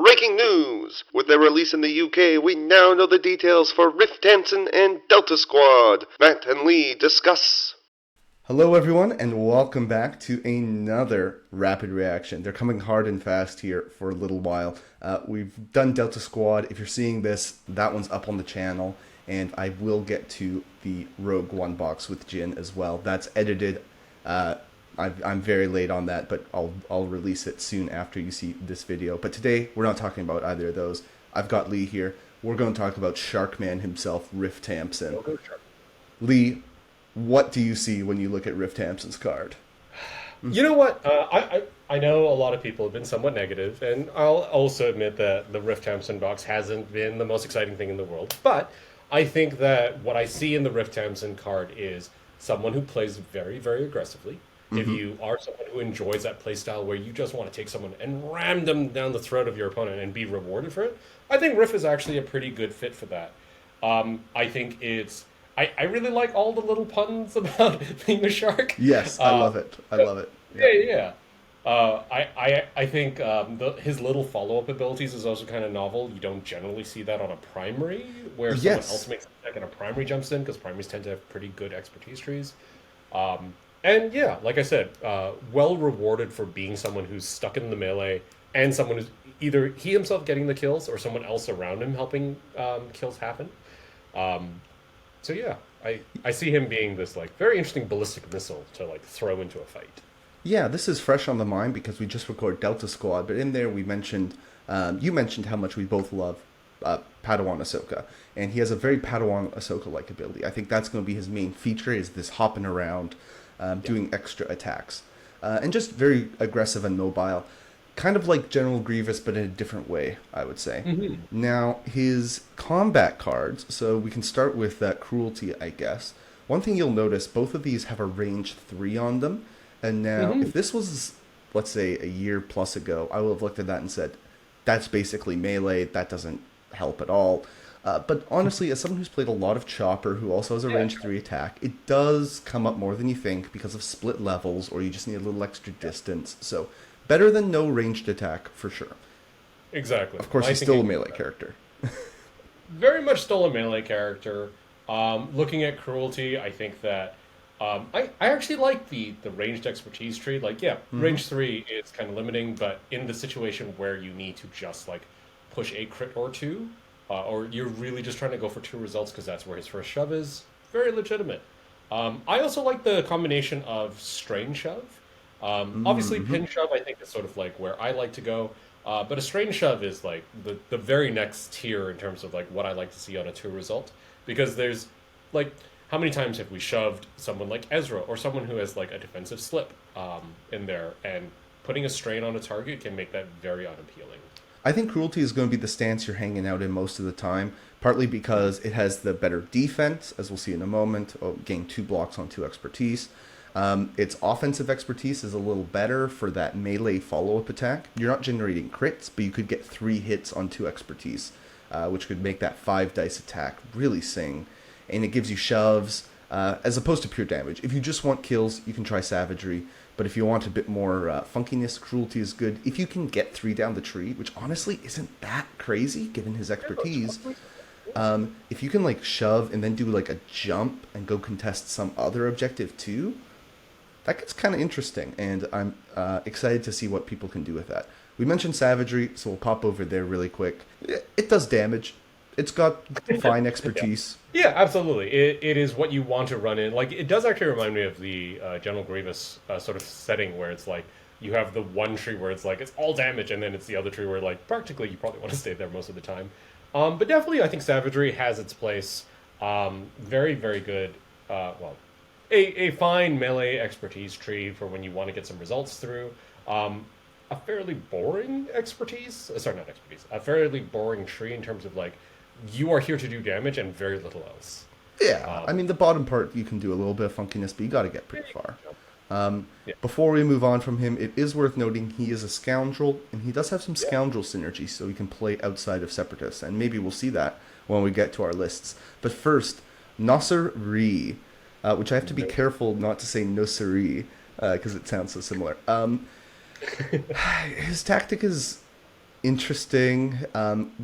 breaking news! With their release in the UK, we now know the details for Riff Tamson and Delta Squad. Matt and Lee discuss. Hello, everyone, and welcome back to another Rapid Reaction. They're coming hard and fast here for a little while. We've done Delta Squad. If you're seeing this, that one's up on the channel, and I will get to the Rogue One box with Jin as well. That's edited. I'm very late on that, but I'll release it soon after you see this video. But today, we're not talking about either of those. I've got Lee here. We're going to talk about Sharkman himself, Riff Tamson. Lee, what do you see when you look at Riff Tamson's card? You know what? I know a lot of people have been somewhat negative, and I'll also admit that the Riff Tamson box hasn't been the most exciting thing in the world. But I think that what I see in the Riff Tamson card is someone who plays very, very aggressively. If you are someone who enjoys that playstyle where you just want to take someone and ram them down the throat of your opponent and be rewarded for it, I think Riff is actually a pretty good fit for that. I think it's I really like all the little puns about being a shark. Yes, I love it. I love it. Yeah. I think his little follow-up abilities is also kind of novel. You don't generally see that on a primary, where someone else makes a check and a primary jumps in, because primaries tend to have pretty good expertise trees. And yeah, like I said, well rewarded for being someone who's stuck in the melee, and someone who's either he himself getting the kills or someone else around him helping kills happen. So yeah, I see him being this like very interesting ballistic missile to like throw into a fight. Yeah, this is fresh on the mind because we just recorded Delta Squad, but in there we mentioned, you mentioned how much we both love Padawan Ahsoka, and he has a very Padawan Ahsoka-like ability. I think that's going to be his main feature, is this hopping around, doing extra attacks, and just very aggressive and mobile. Kind of like General Grievous, but in a different way, I would say. Now, his combat cards, so we can start with that Cruelty, I guess. One thing you'll notice, both of these have a range 3 on them. And now, if this was, let's say, a year plus ago, I would have looked at that and said, that's basically melee, that doesn't help at all. But honestly, as someone who's played a lot of Chopper, who also has a range 3 attack, it does come up more than you think because of split levels, or you just need a little extra distance. So, better than no ranged attack, for sure. Exactly. Of course, he's still a melee character. Very much still a melee character. Looking at Cruelty, I think that I actually like the ranged expertise tree. Like, yeah, range 3 is kind of limiting, but in the situation where you need to just like push a crit or two, or you're really just trying to go for 2 results because that's where his first shove is, very legitimate. I also like the combination of strain shove. Obviously, pin shove I think is sort of like where I like to go, but a strain shove is like the very next tier in terms of like what I like to see on a 2 result, because there's like, how many times have we shoved someone like Ezra or someone who has like a defensive slip in there, and putting a strain on a target can make that very unappealing. I think Cruelty is going to be the stance you're hanging out in most of the time, partly because it has the better defense, as we'll see in a moment, gain 2 blocks on 2 expertise. Its offensive expertise is a little better for that melee follow-up attack. You're not generating crits, but you could get 3 hits on 2 expertise, which could make that 5 dice attack really sing. And it gives you shoves, as opposed to pure damage. If you just want kills, you can try Savagery, but if you want a bit more funkiness, Cruelty is good. If you can get 3 down the tree, which honestly isn't that crazy given his expertise, if you can like shove and then do like a jump and go contest some other objective too, that gets kind of interesting, and I'm excited to see what people can do with that. We mentioned Savagery, so we'll pop over there really quick. It does damage. It's got fine expertise. Yeah, absolutely. It is what you want to run in. Like, it does actually remind me of the General Grievous sort of setting, where it's like you have the one tree where it's like it's all damage, and then it's the other tree where like practically you probably want to stay there most of the time. But definitely, I think Savagery has its place. Very, very good. A fine melee expertise tree for when you want to get some results through. A fairly boring expertise. Sorry, not expertise. A fairly boring tree in terms of like, you are here to do damage and very little else. Yeah, I mean, the bottom part, you can do a little bit of funkiness, but you got to get pretty far. Before we move on from him, it is worth noting he is a scoundrel, and he does have some scoundrel synergy, so he can play outside of Separatists, and maybe we'll see that when we get to our lists. But first, Nossor Ri, which I have to be careful not to say Nossor Ri, because it sounds so similar. His tactic is interesting.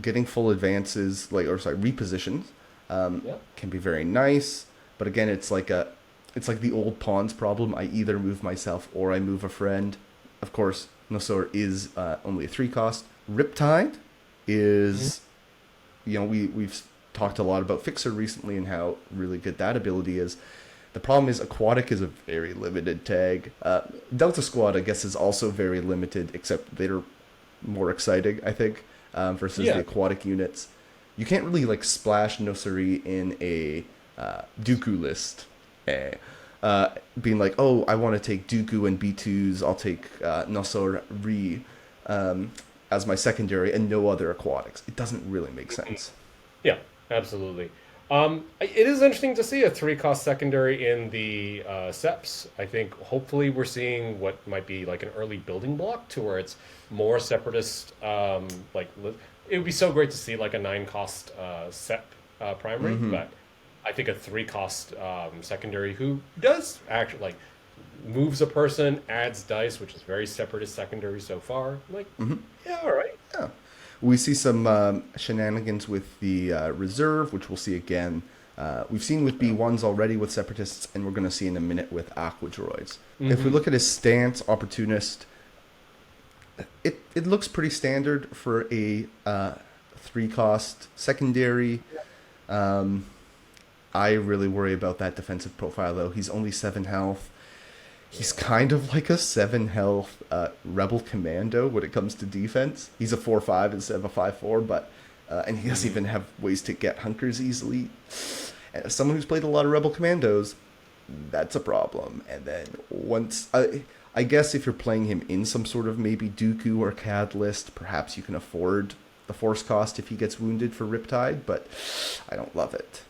Getting full advances, repositions, Yeah. can be very nice. But again, it's like the old pawns problem. I either move myself or I move a friend. Of course, Nossor is only a 3 cost. Riptide is, we've talked a lot about Fixer recently and how really good that ability is. The problem is Aquatic is a very limited tag. Delta Squad, I guess, is also very limited, except they're more exciting, I think, versus the Yeah. aquatic units. You can't really splash Nossor Ri in a Dooku list. Eh. Being like, oh, I want to take Dooku and B2s, I'll take Nossor Ri as my secondary and no other aquatics. It doesn't really make sense. Yeah, absolutely. It is interesting to see a 3 cost secondary in the SEPs. I think hopefully we're seeing what might be like an early building block to where it's more separatist. It would be so great to see like a 9 cost SEP primary, but I think a 3 cost secondary who does actually moves a person, adds dice, which is very separatist secondary so far. Yeah, all right. Yeah. We see some shenanigans with the reserve, which we'll see again. We've seen with B1s already with Separatists, and we're going to see in a minute with Aqua Droids. If we look at his stance, Opportunist, it looks pretty standard for a 3 cost secondary. I really worry about that defensive profile, though. He's only 7 health. He's kind of like a 7 health Rebel Commando when it comes to defense. He's a 4/5 instead of a 5/4, but and he doesn't even have ways to get hunkers easily. And as someone who's played a lot of Rebel Commandos, that's a problem. And then once, I guess if you're playing him in some sort of maybe Dooku or CAD list, perhaps you can afford the force cost if he gets wounded for Riptide, but I don't love it.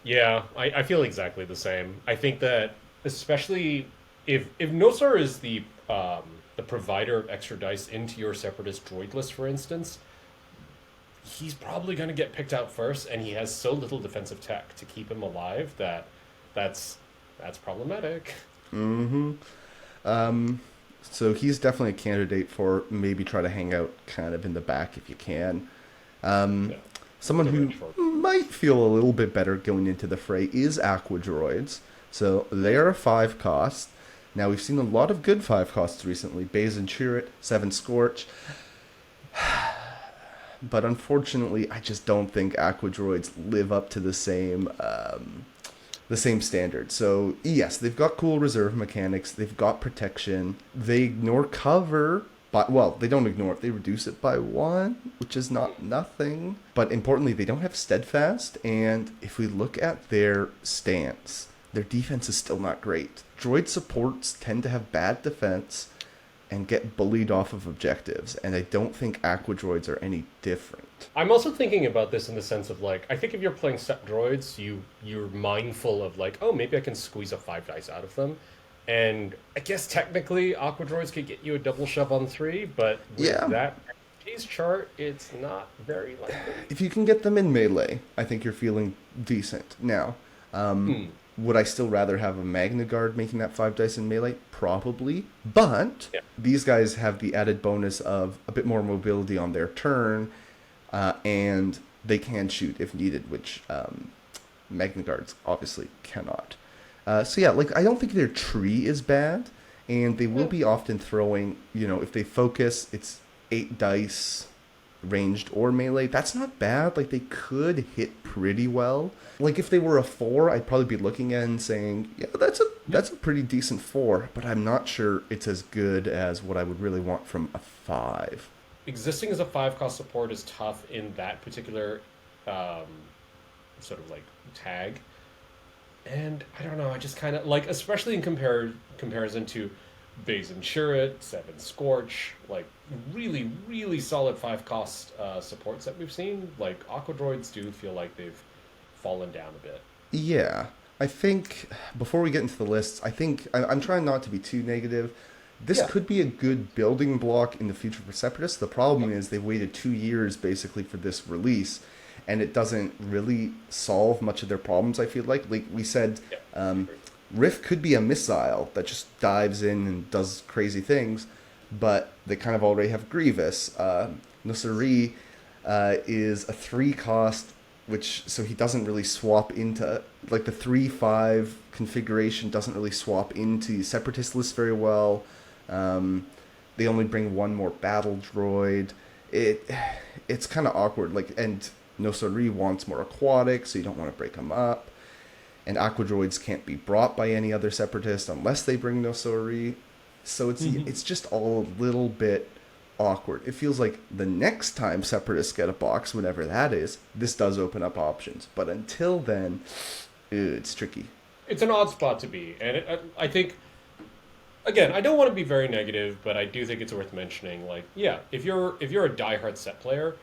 Yeah, I feel exactly the same. I think that especially if Nossor is the provider of extra dice into your separatist droid list, for instance, he's probably going to get picked out first, and he has so little defensive tech to keep him alive that's problematic. So he's definitely a candidate for maybe try to hang out kind of in the back if you can. Yeah. Someone who Range for- might feel a little bit better going into the fray is Aqua Droids. So they are a 5 cost. Now we've seen a lot of good 5 costs recently. Baze and Chirrut, 7 Scorch. But unfortunately, I just don't think Aqua Droids live up to the same standard. So yes, they've got cool reserve mechanics. They've got protection. They ignore cover. But, they don't ignore it. They reduce it by 1, which is not nothing. But importantly, they don't have steadfast. And if we look at their stance, their defense is still not great. Droid supports tend to have bad defense and get bullied off of objectives. And I don't think Aqua Droids are any different. I'm also thinking about this in the sense of I think if you're playing set droids, you're mindful of oh, maybe I can squeeze a 5 dice out of them. And I guess technically Aqua Droids could get you a double shove on 3, but with that cheese chart, it's not very likely. If you can get them in melee, I think you're feeling decent. Now, would I still rather have a Magna Guard making that 5 dice in melee? Probably. But these guys have the added bonus of a bit more mobility on their turn, and they can shoot if needed, which Magna Guards obviously cannot. I don't think their tree is bad, and they will be often throwing, if they focus, it's 8 dice, ranged or melee. That's not bad. They could hit pretty well. If they were a 4, I'd probably be looking at it and saying, yeah, that's a pretty decent 4, but I'm not sure it's as good as what I would really want from a 5. Existing as a 5-cost support is tough in that particular sort of tag. And I don't know, I just kind of especially in comparison to Baze and Chirrut, 7 Scorch, really, really solid 5-cost supports that we've seen. Aqua Droids do feel like they've fallen down a bit. Yeah, I think before we get into the lists, I'm trying not to be too negative. This could be a good building block in the future for Separatists. The problem is they've waited 2 years basically for this release, and it doesn't really solve much of their problems, I feel like. Like we said, Riff could be a missile that just dives in and does crazy things, but they kind of already have Grievous. Nossor Ri is a 3 cost, so he doesn't really swap into, like, the 3/5 configuration doesn't really swap into Separatist lists very well. They only bring one more battle droid. It's kind of awkward. Like, and Nossor Ri wants more aquatic, so you don't want to break them up. And Aqua Droids can't be brought by any other Separatist unless they bring Nossor Ri. So it's just all a little bit awkward. It feels like the next time Separatists get a box, whenever that is, this does open up options. But until then, it's tricky. It's an odd spot to be, and I think, again, I don't want to be very negative, but I do think it's worth mentioning. Like, yeah, if you're a diehard set player,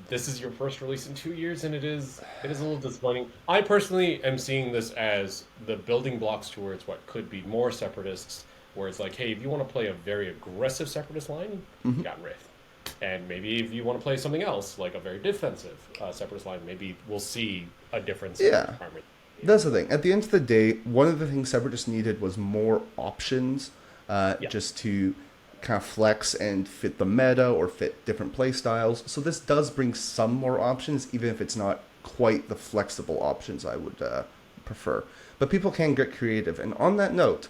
this is your first release in 2 years, and it is a little disappointing. I personally am seeing this as the building blocks towards what could be more Separatists, where it's like, hey, if you want to play a very aggressive Separatist line, you got Riff. And maybe if you want to play something else, like a very defensive Separatist line, maybe we'll see a difference in Yeah. armor. That's the thing. At the end of the day, one of the things Separatists needed was more options, just to kind of flex and fit the meta or fit different play styles. So this does bring some more options, even if it's not quite the flexible options I would prefer. But people can get creative. And on that note,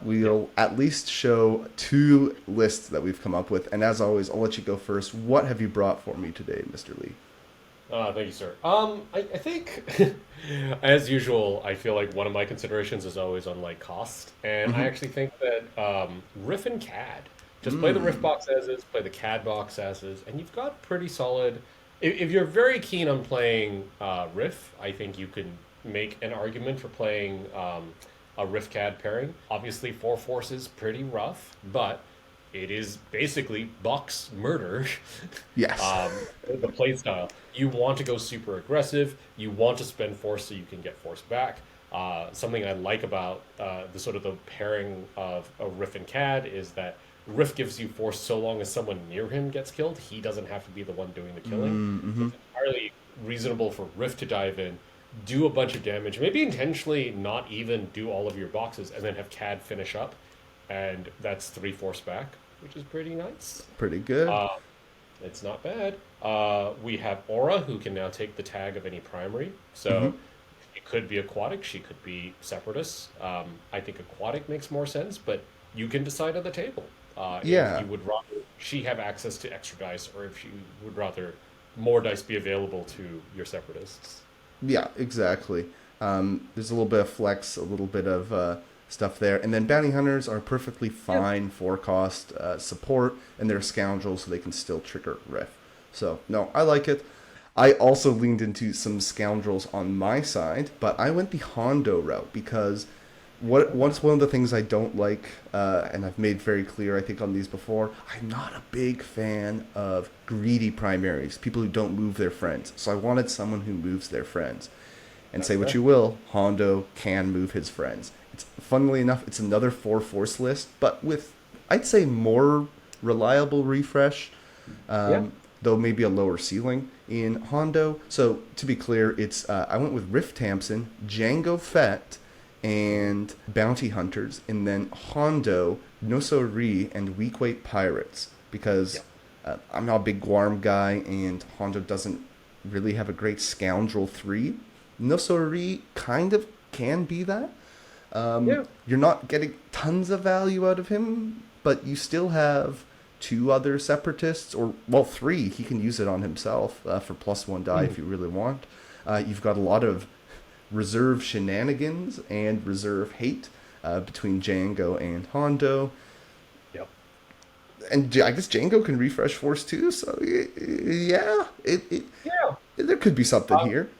we'll at least show 2 lists that we've come up with. And as always, I'll let you go first. What have you brought for me today, Mr. Lee? Thank you, sir. I think, as usual, I feel like one of my considerations is always on, like, cost. And I actually think that Riff and CAD, just play the Riff box as is, play the CAD box as is, and you've got pretty solid... If you're very keen on playing Riff, I think you can make an argument for playing a Riff CAD pairing. Obviously, 4 forces, pretty rough, but it is basically box murder. Yes. The play style. You want to go super aggressive. You want to spend force so you can get force back. Something I like about the pairing of a Riff and CAD is that Riff gives you force so long as someone near him gets killed. He doesn't have to be the one doing the killing. So it's entirely reasonable for Riff to dive in, do a bunch of damage, maybe intentionally not even do all of your boxes, and then have CAD finish up. And that's 3 force back, which is pretty nice. Pretty good. It's not bad. We have Aura, who can now take the tag of any primary. So it could be aquatic. She could be Separatist. I think aquatic makes more sense, but you can decide at the table. If you would rather she have access to extra dice, or if you would rather more dice be available to your Separatists. Yeah, exactly. There's a little bit of flex, a little bit of stuff there. And then bounty hunters are perfectly fine for cost support, and they're scoundrels, so they can still trigger Riff. So, no, I like it. I also leaned into some scoundrels on my side, but I went the Hondo route because one of the things I don't like, and I've made very clear, I think, on these before, I'm not a big fan of greedy primaries, people who don't move their friends. So I wanted someone who moves their friends. And say what you will, Hondo can move his friends. Funnily enough, it's another 4 force list, but with, I'd say, more reliable refresh, though maybe a lower ceiling in Hondo. So to be clear, it's I went with Riff Tamson, Jango Fett, and Bounty Hunters, and then Hondo, Nossor Ri, and Weak Weight Pirates, because I'm not a big Guarm guy, and Hondo doesn't really have a great Scoundrel 3. Nossor Ri kind of can be that. You're not getting tons of value out of him, but you still have 2 other Separatists, or, well, 3. He can use it on himself for +1 die if you really want. You've got a lot of reserve shenanigans and reserve hate between Jango and Hondo. Yep. And I guess Jango can refresh force too, so yeah, there could be something here.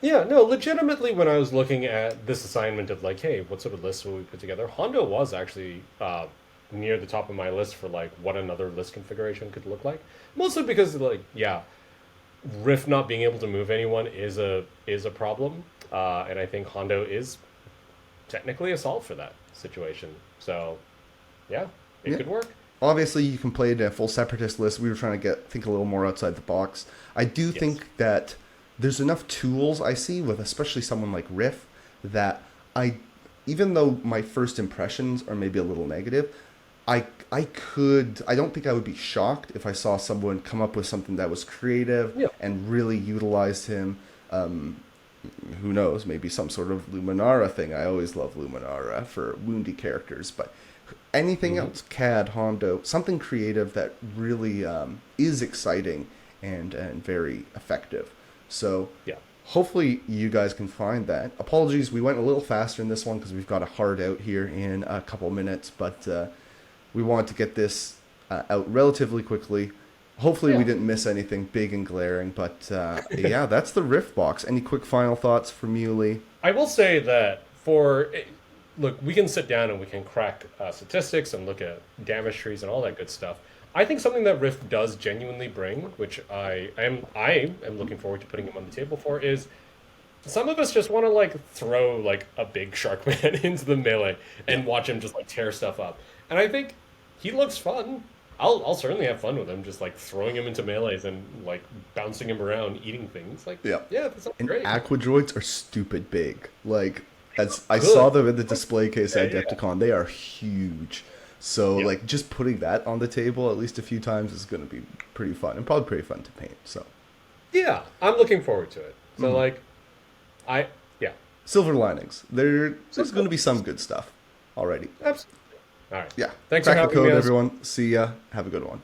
Yeah, no, legitimately, when I was looking at this assignment of, like, hey, what sort of list will we put together, Hondo was actually near the top of my list for, like, what another list configuration could look like. Mostly because, like, Riff not being able to move anyone is a problem, and I think Hondo is technically a solve for that situation. So, it could work. Obviously, you can play it in a full Separatist list. We were trying to think a little more outside the box. I do think that there's enough tools I see with especially someone like Riff that even though my first impressions are maybe a little negative, I don't think I would be shocked if I saw someone come up with something that was creative Yeah. and really utilized him. Who knows, maybe some sort of Luminara thing. I always love Luminara for woundy characters, but anything else, CAD, Hondo, something creative that really is exciting and very effective. So Yeah. hopefully you guys can find that. Apologies, we went a little faster in this one because we've got a hard out here in a couple minutes, but we wanted to get this out relatively quickly. Hopefully we didn't miss anything big and glaring, but yeah, that's the Rift box. Any quick final thoughts from you, Lee? I will say that look, we can sit down and we can crack statistics and look at damage trees and all that good stuff. I think something that Rift does genuinely bring, which I am looking forward to putting him on the table for, is some of us just want to like throw like a big Sharkman into the melee and watch him just like tear stuff up. And I think he looks fun. I'll certainly have fun with him, just like throwing him into melees and like bouncing him around, eating things. Like, yeah, that sounds And great. Aqua Droids are stupid big. Like, as I Good. saw them in the display case at Yeah. Adepticon, they are huge. So, like, just putting that on the table at least a few times is going to be pretty fun, and probably pretty fun to paint. So, Yeah, I'm looking forward to it. So like, yeah, silver linings. There's going to be some good stuff already. absolutely. All right. Yeah. Thanks for Crack the having me code, on. everyone. See ya. Have a good one.